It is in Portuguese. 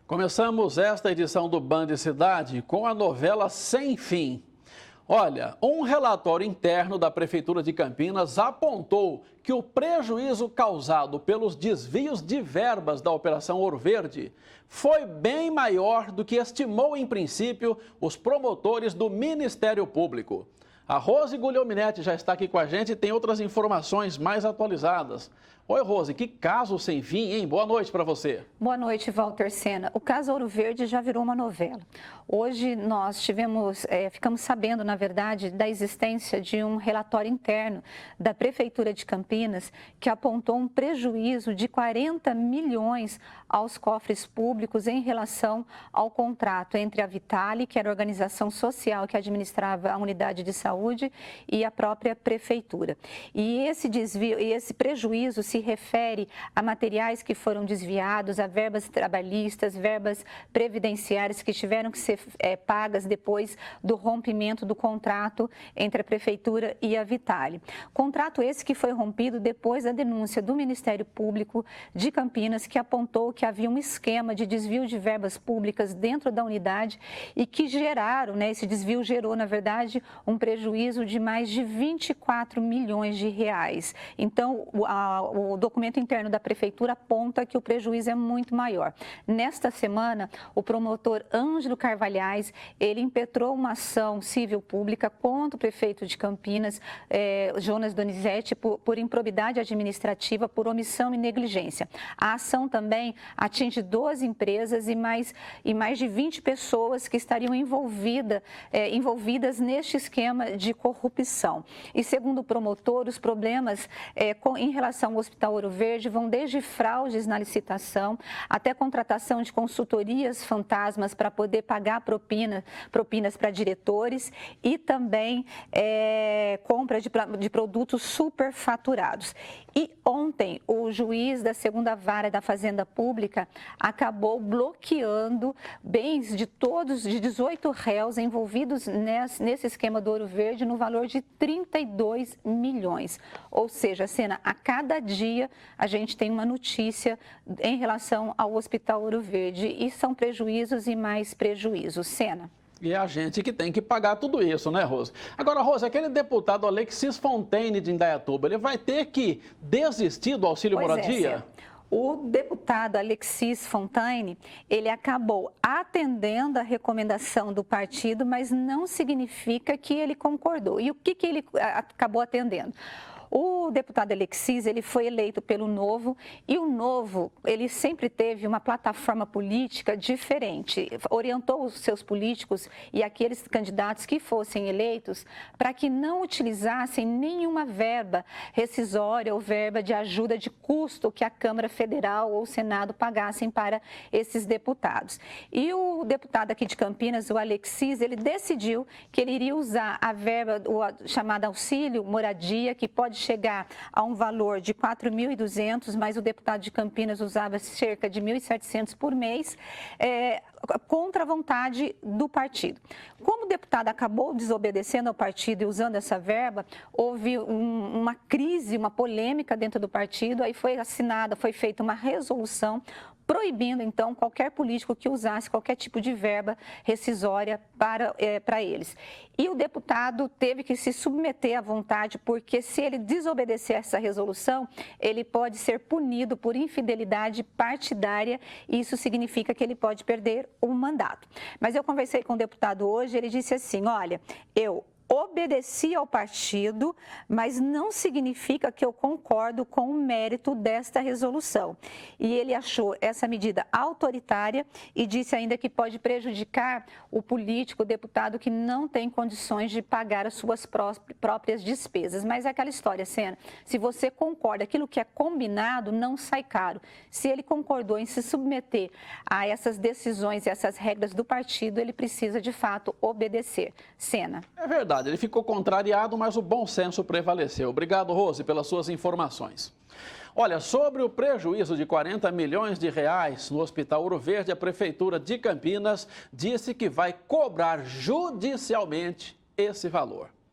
Começamos esta edição do Band Cidade com a novela Sem Fim. Olha, um relatório interno da Prefeitura de Campinas apontou que o prejuízo causado pelos desvios de verbas da Operação Ouro Verde foi bem maior do que estimou em princípio os promotores do Ministério Público. A Rose Guglielminetti já está aqui com a gente e tem outras informações mais atualizadas. Oi, Rose, que caso sem fim, hein? Boa noite para você. Boa noite, Walter Sena. O caso Ouro Verde já virou uma novela. Hoje nós ficamos sabendo, na verdade, da existência de um relatório interno da Prefeitura de Campinas que apontou um prejuízo de 40 milhões aos cofres públicos em relação ao contrato entre a Vitale, que era a organização social que administrava a unidade de saúde, e a própria Prefeitura. E esse desvio, esse prejuízo se refere a materiais que foram desviados, a verbas trabalhistas, verbas previdenciárias que tiveram que ser pagas depois do rompimento do contrato entre a Prefeitura e a Vitale. Contrato esse que foi rompido depois da denúncia do Ministério Público de Campinas, que apontou que havia um esquema de desvio de verbas públicas dentro da unidade e que esse desvio gerou, na verdade, um prejuízo de mais de 24 milhões de reais. Então, o documento interno da Prefeitura aponta que o prejuízo é muito maior. Nesta semana, o promotor Ângelo Carvalhais, ele impetrou uma ação civil pública contra o prefeito de Campinas, Jonas Donizete, por improbidade administrativa, por omissão e negligência. A ação também atinge 12 empresas e mais de 20 pessoas que estariam envolvidas neste esquema de corrupção. E segundo o promotor, os problemas em relação ao Hospital Ouro Verde vão desde fraudes na licitação até contratação de consultorias fantasmas para poder pagar propinas para diretores e também compra de produtos superfaturados. E ontem, o juiz da 2ª Vara da Fazenda Pública acabou bloqueando bens de 18 réus envolvidos nesse esquema do Ouro Verde no valor de 32 milhões. Ou seja, Sena, a cada dia a gente tem uma notícia em relação ao Hospital Ouro Verde e são prejuízos e mais prejuízos. Sena. E é a gente que tem que pagar tudo isso, né, Rose? Agora, Rose, aquele deputado Alexis Fontaine de Indaiatuba, ele vai ter que desistir do auxílio moradia? O deputado Alexis Fontaine, ele acabou atendendo a recomendação do partido, mas não significa que ele concordou. E o que ele acabou atendendo? O deputado Alexis, ele foi eleito pelo Novo e o Novo, ele sempre teve uma plataforma política diferente. Orientou os seus políticos e aqueles candidatos que fossem eleitos para que não utilizassem nenhuma verba rescisória ou verba de ajuda de custo que a Câmara Federal ou o Senado pagassem para esses deputados. E o deputado aqui de Campinas, o Alexis, ele decidiu que ele iria usar a verba, chamada auxílio moradia, que pode chegar a um valor de 4.200, mas o deputado de Campinas usava cerca de 1.700 por mês, contra a vontade do partido. Como o deputado acabou desobedecendo ao partido e usando essa verba, houve uma crise, uma polêmica dentro do partido, aí foi feita uma resolução proibindo, então, qualquer político que usasse qualquer tipo de verba rescisória para eles. E o deputado teve que se submeter à vontade, porque se ele desobedecer essa resolução, ele pode ser punido por infidelidade partidária e isso significa que ele pode perder o mandato. Mas eu conversei com o deputado hoje, ele disse assim, olha, eu obedeci ao partido, mas não significa que eu concordo com o mérito desta resolução. E ele achou essa medida autoritária e disse ainda que pode prejudicar o político, o deputado que não tem condições de pagar as suas próprias despesas. Mas é aquela história, Sena, se você concorda, aquilo que é combinado não sai caro. Se ele concordou em se submeter a essas decisões e essas regras do partido, ele precisa de fato obedecer. Sena. É verdade. Ele ficou contrariado, mas o bom senso prevaleceu. Obrigado, Rose, pelas suas informações. Olha, sobre o prejuízo de 40 milhões de reais no Hospital Ouro Verde, a Prefeitura de Campinas disse que vai cobrar judicialmente esse valor.